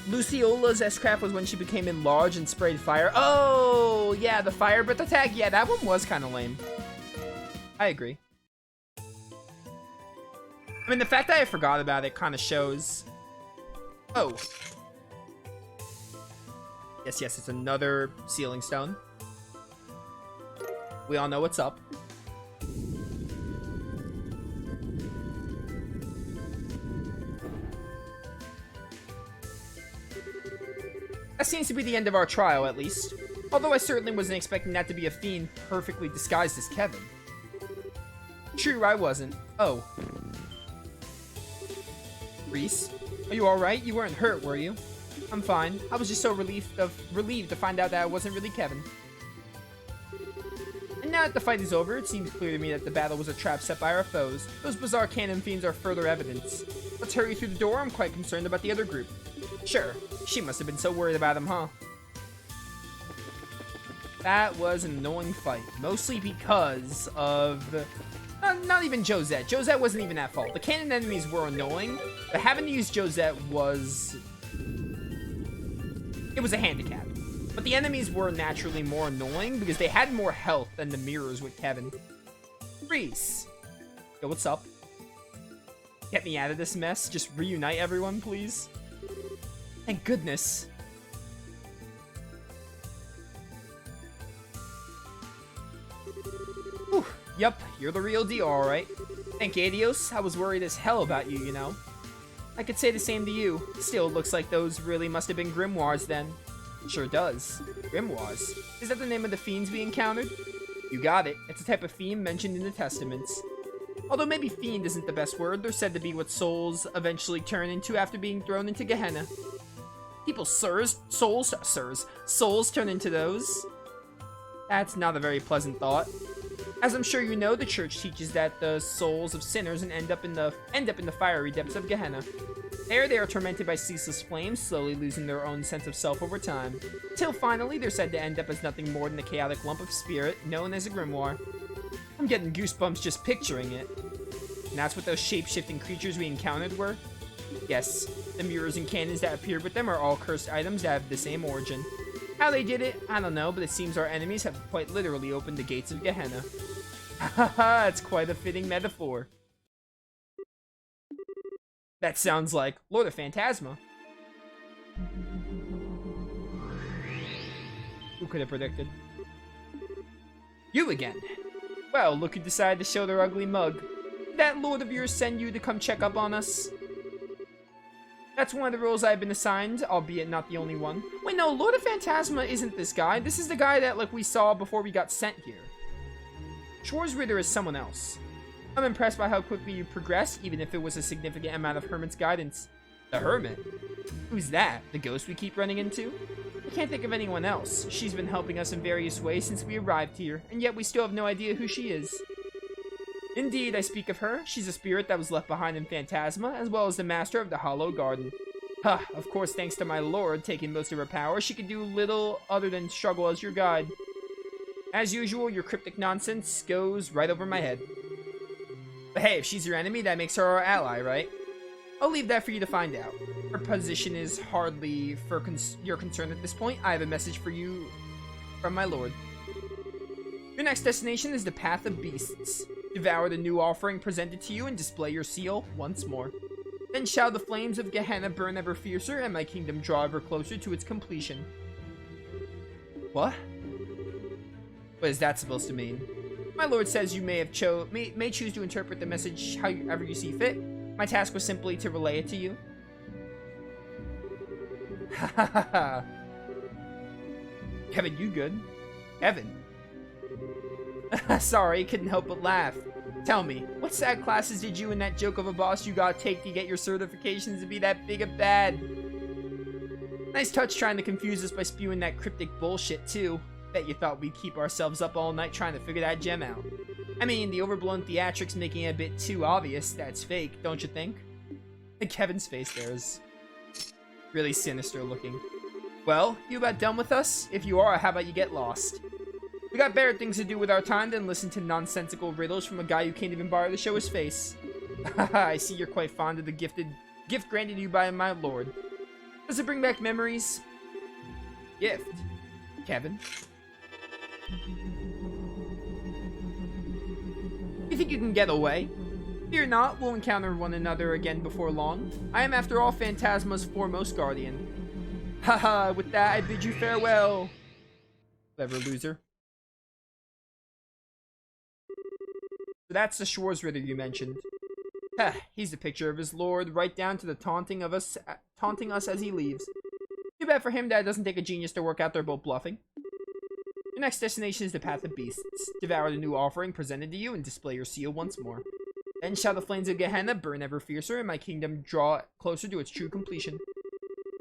Luciola's S-Craft was when she became enlarged and sprayed fire. Oh, yeah, the fire breath attack. Yeah, that one was kind of lame. I agree. I mean, the fact that I forgot about it kind of shows... Oh. Yes, it's another sealing stone. We all know what's up. That seems to be the end of our trial, at least. Although I certainly wasn't expecting that to be a fiend perfectly disguised as Kevin. True, I wasn't. Oh. Reese, are you alright? You weren't hurt, were you? I'm fine. I was just so relieved to find out that I wasn't really Kevin. And now that the fight is over, it seems clear to me that the battle was a trap set by our foes. Those bizarre cannon fiends are further evidence. Let's hurry through the door. I'm quite concerned about the other group. Sure. She must have been so worried about him, huh? That was an annoying fight. Mostly because of... Not even Josette. Josette wasn't even at fault. The cannon enemies were annoying, but having to use Josette was... It was a handicap. But the enemies were naturally more annoying because they had more health than the mirrors with Kevin. Reese. Yo, what's up? Get me out of this mess. Just reunite everyone, please. Thank goodness. Whew. Yup, you're the real deal, alright. Thank Adios. I was worried as hell about you, you know. I could say the same to you. Still, it looks like those really must have been grimoires then. Sure does. Grimoires? Is that the name of the fiends we encountered? You got it. It's a type of fiend mentioned in the Testaments. Although maybe fiend isn't the best word, they're said to be what souls eventually turn into after being thrown into Gehenna. People's souls turn into those? That's not a very pleasant thought. As I'm sure you know, the church teaches that the souls of sinners end up in the fiery depths of Gehenna. There they are tormented by ceaseless flames, slowly losing their own sense of self over time. Till finally, they're said to end up as nothing more than a chaotic lump of spirit, known as a grimoire. I'm getting goosebumps just picturing it. And that's what those shape-shifting creatures we encountered were? Yes, the mirrors and cannons that appeared with them are all cursed items that have the same origin. How they did it, I don't know, but it seems our enemies have quite literally opened the gates of Gehenna. Haha, it's quite a fitting metaphor. That sounds like Lord of Phantasma. Who could have predicted? You again. Well, look who decided to show their ugly mug. Did that lord of yours send you to come check up on us? That's one of the roles I've been assigned, albeit not the only one. Wait, no, Lord of Phantasma isn't this guy. This is the guy that, like, we saw before we got sent here. Schwarzritter is someone else. I'm impressed by how quickly you progressed, even if it was a significant amount of Hermit's guidance. The Hermit? Who's that? The ghost we keep running into? I can't think of anyone else. She's been helping us in various ways since we arrived here, and yet we still have no idea who she is. Indeed, I speak of her. She's a spirit that was left behind in Phantasma, as well as the master of the Hollow Garden. Of course, thanks to my lord taking most of her power, she could do little other than struggle as your guide. As usual, your cryptic nonsense goes right over my head. But hey, if she's your enemy, that makes her our ally, right? I'll leave that for you to find out. Her position is hardly for your concern at this point. I have a message for you from my lord. Your next destination is the Path of Beasts. Devour the new offering presented to you and display your seal once more. Then shall the flames of Gehenna burn ever fiercer and my kingdom draw ever closer to its completion. What? What is that supposed to mean? My lord says you may choose to interpret the message however you see fit. My task was simply to relay it to you. Ha ha ha ha. Kevin, you good? Kevin? Sorry, couldn't help but laugh. Tell me, what sad classes did you and that joke of a boss you gotta take to get your certifications to be that big of bad? Nice touch trying to confuse us by spewing that cryptic bullshit too. Bet you thought we'd keep ourselves up all night trying to figure that gem out. I mean, the overblown theatrics making it a bit too obvious that's fake, don't you think? Kevin's face there is really sinister looking. Well, you about done with us? If you are, how about you get lost? We got better things to do with our time than listen to nonsensical riddles from a guy who can't even bother to show his face. I see you're quite fond of the gift granted you by my lord. Does it bring back memories? Gift. Kevin. You think you can get away? Fear not, we'll encounter one another again before long. I am after all Phantasma's foremost guardian. Haha, with that I bid you farewell. Clever loser. So that's the Schwarzritter you mentioned. Heh, he's the picture of his lord, right down to the taunting us as he leaves. Too bad for him that it doesn't take a genius to work out they're both bluffing. Your next destination is the Path of Beasts. Devour the new offering presented to you and display your seal once more. Then shall the flames of Gehenna burn ever fiercer and my kingdom draw closer to its true completion.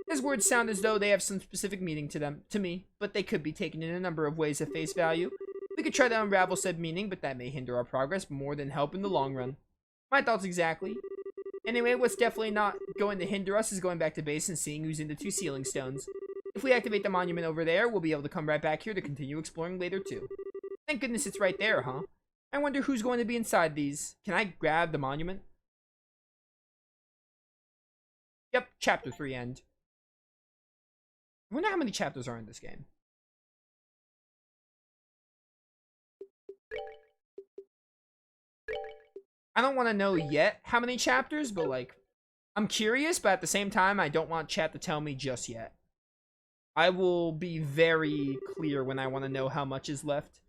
His words sound as though they have some specific meaning to me, but they could be taken in a number of ways at face value. We could try to unravel said meaning, but that may hinder our progress more than help in the long run. My thoughts exactly. Anyway, what's definitely not going to hinder us is going back to base and seeing who's in the 2 sealing stones. If we activate the monument over there, we'll be able to come right back here to continue exploring later too. Thank goodness it's right there, huh? I wonder who's going to be inside these. Can I grab the monument? Yep, chapter 3 end. I wonder how many chapters are in this game. I don't want to know yet how many chapters, but like, I'm curious, but at the same time, I don't want chat to tell me just yet. I will be very clear when I want to know how much is left.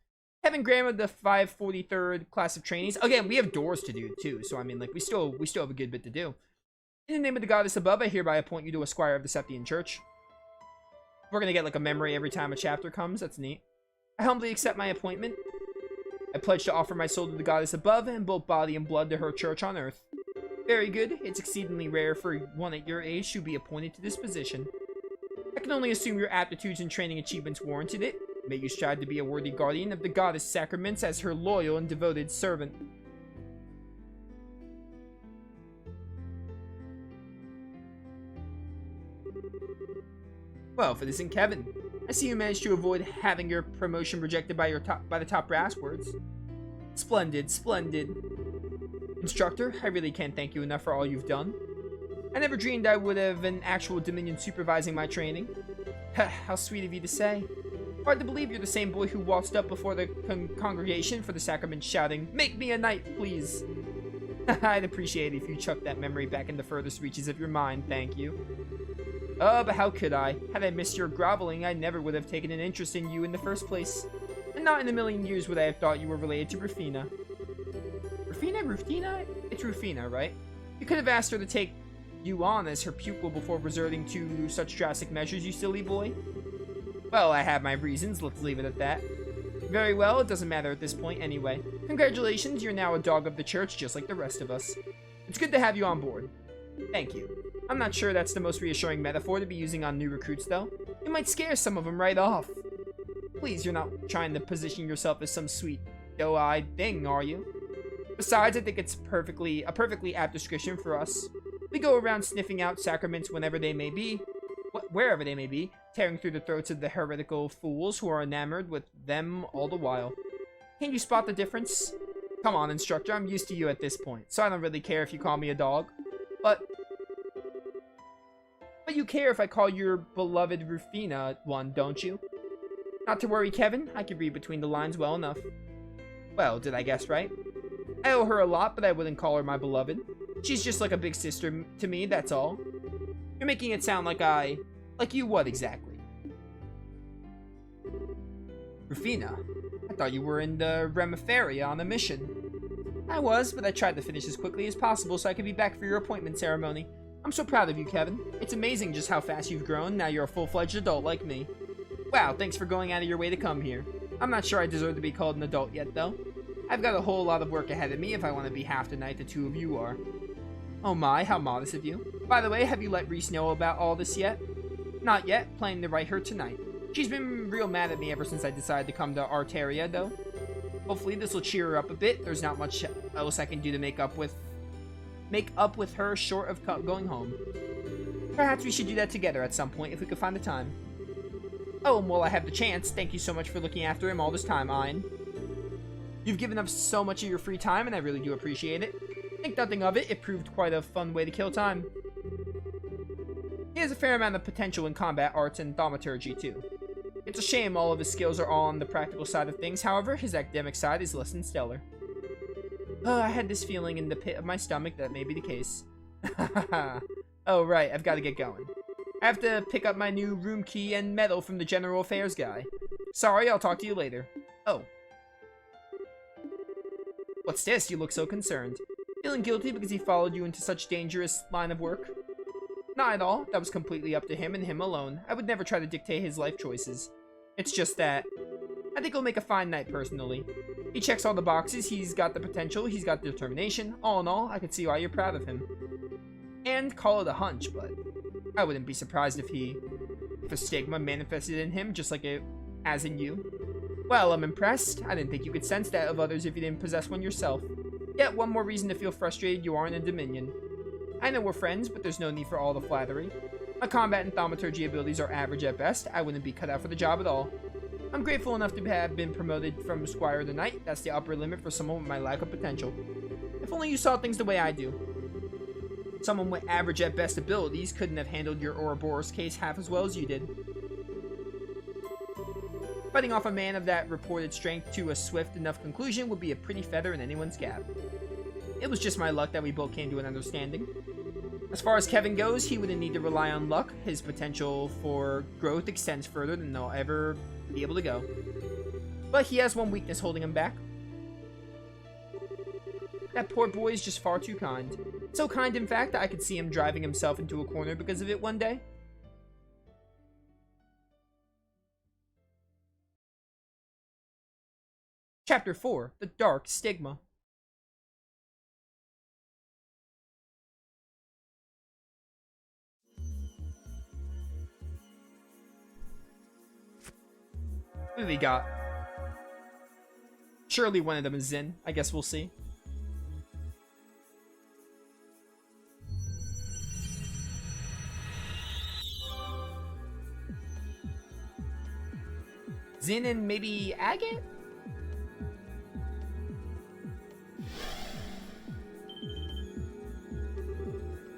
Kevin Graham of the 543rd class of trainees. Again, we have doors to do too, so I mean, like, we still have a good bit to do. In the name of the goddess above, I hereby appoint you to a squire of the Septian Church. We're gonna get like a memory every time a chapter comes. That's neat. I humbly accept my appointment. I pledge to offer my soul to the goddess above and both body and blood to her church on earth. Very good. It's exceedingly rare for one at your age to be appointed to this position. I can only assume your aptitudes and training achievements warranted it. May you strive to be a worthy guardian of the goddess sacraments as her loyal and devoted servant. Well, if it isn't Kevin. I see you managed to avoid having your promotion rejected by the top brass words. Splendid, splendid. Instructor, I really can't thank you enough for all you've done. I never dreamed I would have an actual Dominion supervising my training. How sweet of you to say. Hard to believe you're the same boy who waltzed up before the congregation for the sacrament shouting, "Make me a knight, please." I'd appreciate it if you chucked that memory back in the furthest reaches of your mind, thank you. But how could I? Had I missed your groveling, I never would have taken an interest in you in the first place. And not in a million years would I have thought you were related to Rufina. Rufina? It's Rufina, right? You could have asked her to take you on as her pupil before resorting to such drastic measures, you silly boy. Well, I have my reasons, let's leave it at that. Very well, it doesn't matter at this point anyway. Congratulations, you're now a dog of the church just like the rest of us. It's good to have you on board. Thank you. I'm not sure that's the most reassuring metaphor to be using on new recruits, though. It might scare some of them right off. Please, you're not trying to position yourself as some sweet, doe-eyed thing, are you? Besides, I think it's a perfectly apt description for us. We go around sniffing out sacraments wherever they may be, tearing through the throats of the heretical fools who are enamored with them all the while. Can't you spot the difference? Come on, instructor, I'm used to you at this point, so I don't really care if you call me a dog. But you care if I call your beloved Rufina one, don't you? Not to worry, Kevin. I can read between the lines well enough. Well, did I guess right? I owe her a lot, but I wouldn't call her my beloved. She's just like a big sister to me, that's all. You're making it sound like like you what exactly? Rufina, I thought you were in the Remiferia on a mission. I was, but I tried to finish as quickly as possible so I could be back for your appointment ceremony. I'm so proud of you, Kevin. It's amazing just how fast you've grown. Now you're a full-fledged adult like me. Wow, thanks for going out of your way to come here. I'm not sure I deserve to be called an adult yet, though. I've got a whole lot of work ahead of me if I want to be half the knight the two of you are. Oh my, how modest of you. By the way, have you let Reese know about all this yet? Not yet. Planning to write her tonight. She's been real mad at me ever since I decided to come to Arteria, though. Hopefully this will cheer her up a bit. There's not much else I can do to make up with her short of going home. Perhaps we should do that together at some point if we could find the time. Oh, and while I have the chance, thank you so much for looking after him all this time, Ein. You've given up so much of your free time, and I really do appreciate it. Think nothing of it, it proved quite a fun way to kill time. He has a fair amount of potential in combat arts and thaumaturgy too. It's a shame all of his skills are all on the practical side of things, however, his academic side is less than stellar. I had this feeling in the pit of my stomach that may be the case. Oh right, I've got to get going. I have to pick up my new room key and medal from the general affairs guy. Sorry, I'll talk to you later. Oh. What's this? You look so concerned. Feeling guilty because he followed you into such dangerous line of work? Not at all. That was completely up to him and him alone. I would never try to dictate his life choices. It's just that I think he'll make a fine knight personally. He checks all the boxes, he's got the potential, he's got the determination. All in all, I can see why you're proud of him. And call it a hunch, but I wouldn't be surprised if a stigma manifested in him just like it has in you. Well, I'm impressed. I didn't think you could sense that of others if you didn't possess one yourself. Yet one more reason to feel frustrated you aren't in Dominion. I know we're friends, but there's no need for all the flattery. My combat and thaumaturgy abilities are average at best. I wouldn't be cut out for the job at all. I'm grateful enough to have been promoted from Squire to Knight. That's the upper limit for someone with my lack of potential. If only you saw things the way I do. Someone with average at best abilities couldn't have handled your Ouroboros case half as well as you did. Fighting off a man of that reported strength to a swift enough conclusion would be a pretty feather in anyone's cap. It was just my luck that we both came to an understanding. As far as Kevin goes, he wouldn't need to rely on luck. His potential for growth extends further than they'll ever be able to go. But he has one weakness holding him back. That poor boy is just far too kind. So kind, in fact, that I could see him driving himself into a corner because of it one day. Chapter 4, The Dark Stigma. What do we got? Surely one of them is Zin. I guess we'll see. Zin and maybe Agate?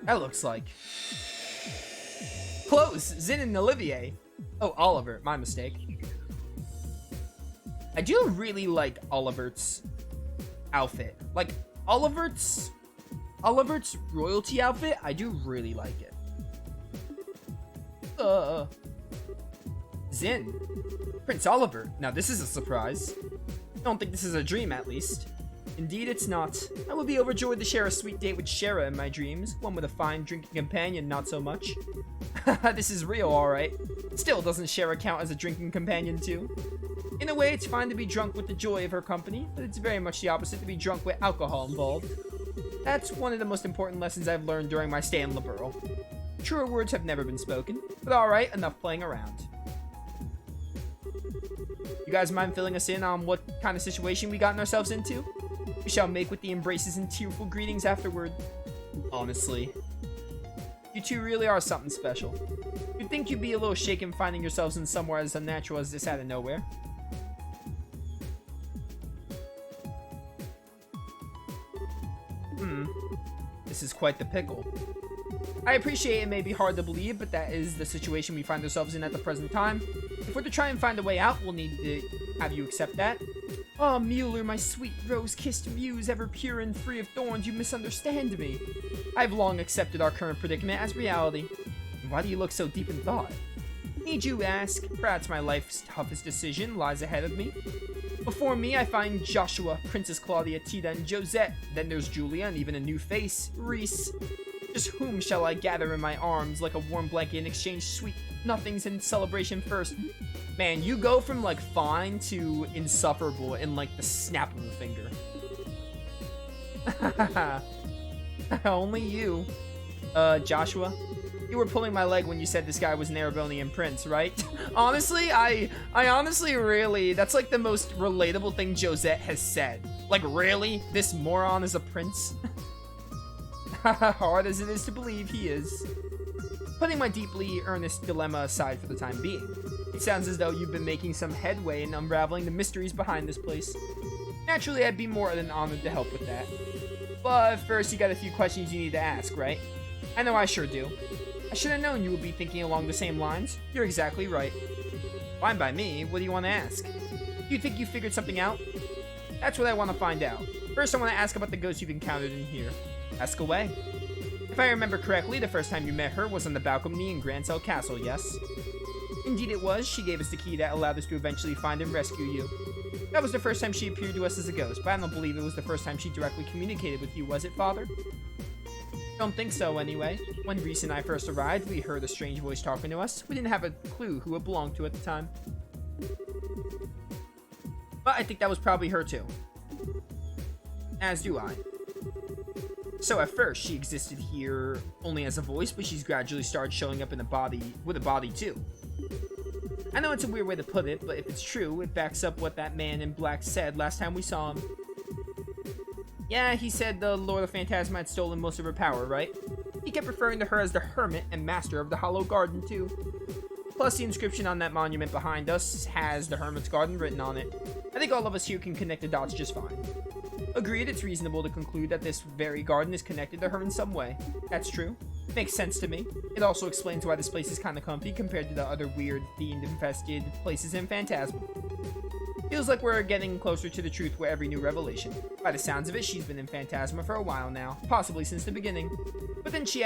That looks like. Close! Zin and Olivier. Oh, Oliver. My mistake. I do really like Oliver's outfit. Like, Oliver's royalty outfit, I do really like it. Zin. Prince Oliver. Now this is a surprise. I don't think this is a dream, at least. Indeed, it's not. I would be overjoyed to share a sweet date with Shara in my dreams. One with a fine drinking companion, not so much. This is real, alright. Still, doesn't Shara count as a drinking companion, too? In a way, it's fine to be drunk with the joy of her company, but it's very much the opposite to be drunk with alcohol involved. That's one of the most important lessons I've learned during my stay in Liberl. Truer words have never been spoken, but alright, enough playing around. You guys mind filling us in on what kind of situation we gotten ourselves into? We shall make with the embraces and tearful greetings afterward. Honestly, you two really are something special. You'd think you'd be a little shaken finding yourselves in somewhere as unnatural as this out of nowhere. This is quite the pickle. I appreciate it may be hard to believe, but that is the situation we find ourselves in at the present time. If we're to try and find a way out, we'll need to have you accept that. Oh, Mueller, my sweet rose-kissed muse, ever pure and free of thorns, you misunderstand me. I've long accepted our current predicament as reality. Why do you look so deep in thought? Need you ask? Perhaps my life's toughest decision lies ahead of me. Before me, I find Joshua, Princess Claudia, Tita, and Josette. Then there's Julia, and even a new face, Reese. Just whom shall I gather in my arms like a warm blanket and exchange sweet nothings in celebration first? Man, you go from, like, fine to insufferable in, like, the snap of a finger. Only you. Joshua, you were pulling my leg when you said this guy was an Erebonian prince, right? Honestly, I honestly really, that's, like, the most relatable thing Josette has said. Like, really? This moron is a prince? Hard as it is to believe, he is. Putting my deeply earnest dilemma aside for the time being, it sounds as though you've been making some headway in unraveling the mysteries behind this place. Naturally, I'd be more than honored to help with that. But first, you got a few questions you need to ask, right? I know I sure do. I should have known you would be thinking along the same lines. You're exactly right. Fine by me. What do you want to ask? Do you think you figured something out? That's what I want to find out. First, I want to ask about the ghost you've encountered in here. Ask away. If I remember correctly, the first time you met her was on the balcony in Grancel Castle, yes? Indeed it was. She gave us the key that allowed us to eventually find and rescue you. That was the first time she appeared to us as a ghost, but I don't believe it was the first time she directly communicated with you, was it, Father? Don't think so, anyway. When Reese and I first arrived, we heard a strange voice talking to us. We didn't have a clue who it belonged to at the time. But I think that was probably her too. As do I. So at first, she existed here only as a voice, but she's gradually started showing up in a body, with a body too. I know it's a weird way to put it, but if it's true, it backs up what that man in black said last time we saw him. Yeah, he said the Lord of Phantasma had stolen most of her power, right? He kept referring to her as the Hermit and Master of the Hollow Garden too. Plus, the inscription on that monument behind us has the Hermit's Garden written on it. I think all of us here can connect the dots just fine. Agreed, it's reasonable to conclude that this very garden is connected to her in some way. That's true. Makes sense to me. It also explains why this place is kinda comfy compared to the other weird, themed-infested places in Phantasm. Feels like we're getting closer to the truth with every new revelation. By the sounds of it, she's been in Phantasma for a while now, possibly since the beginning. But then she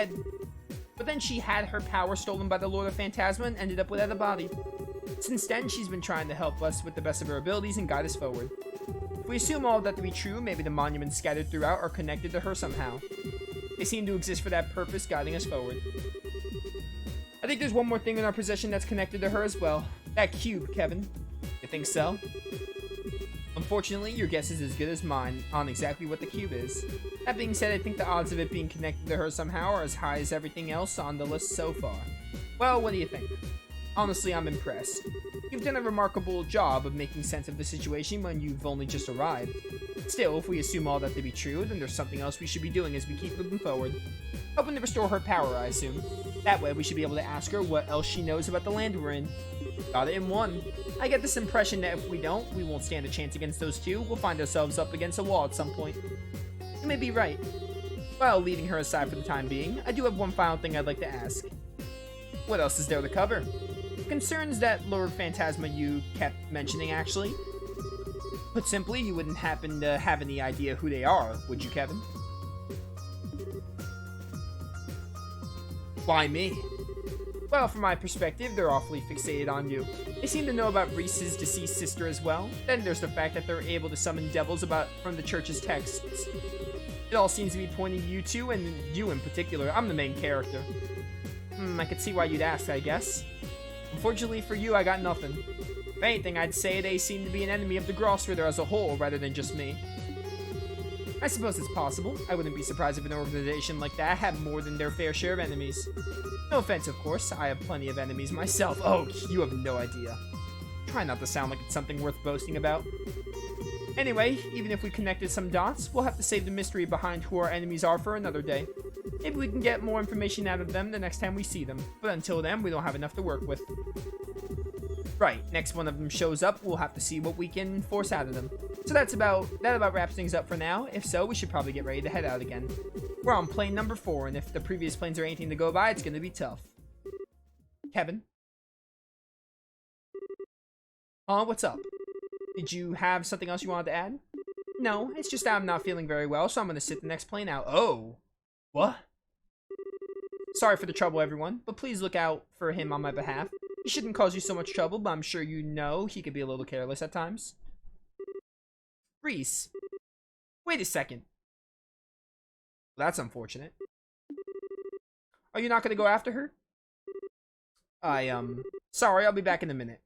had her power stolen by the Lord of Phantasma and ended up without a body. Since then, she's been trying to help us with the best of her abilities and guide us forward. If we assume all of that to be true, maybe the monuments scattered throughout are connected to her somehow. They seem to exist for that purpose, guiding us forward. I think there's one more thing in our possession that's connected to her as well. That cube, Kevin. You think so? Unfortunately, your guess is as good as mine on exactly what the cube is. That being said, I think the odds of it being connected to her somehow are as high as everything else on the list so far. Well, what do you think? Honestly, I'm impressed. You've done a remarkable job of making sense of the situation when you've only just arrived. Still, if we assume all that to be true, then there's something else we should be doing as we keep moving forward. Hoping to restore her power, I assume. That way, we should be able to ask her what else she knows about the land we're in. Got it in one. I get this impression that if we don't, we won't stand a chance against those two. We'll find ourselves up against a wall at some point. You may be right. Well, leaving her aside for the time being, I do have one final thing I'd like to ask. What else is there to cover? Concerns that Lord Phantasma you kept mentioning, actually. Put simply, you wouldn't happen to have any idea who they are, would you, Kevin? Why me? Well, from my perspective, they're awfully fixated on you. They seem to know about Reese's deceased sister as well. Then there's the fact that they're able to summon devils from the church's texts. It all seems to be pointing to you two, and you in particular. I'm the main character. I could see why you'd ask, I guess. Unfortunately for you, I got nothing. If anything, I'd say they seem to be an enemy of the Grossritter as a whole, rather than just me. I suppose it's possible. I wouldn't be surprised if an organization like that had more than their fair share of enemies. No offense, of course. I have plenty of enemies myself. Oh, you have no idea. Try not to sound like it's something worth boasting about. Anyway, even if we connected some dots, we'll have to save the mystery behind who our enemies are for another day. Maybe we can get more information out of them the next time we see them. But until then, we don't have enough to work with. Right, next one of them shows up, we'll have to see what we can force out of them. So that about wraps things up for now. If so, we should probably get ready to head out again. We're on plane number 4, and if the previous planes are anything to go by, it's gonna be tough. Kevin? What's up? Did you have something else you wanted to add? No, it's just that I'm not feeling very well, so I'm gonna sit the next plane out. Oh. What? Sorry for the trouble, everyone, but please look out for him on my behalf. He shouldn't cause you so much trouble, but I'm sure you know he could be a little careless at times. Reese. Wait a second. Well, that's unfortunate. Are you not gonna go after her? Sorry, I'll be back in a minute.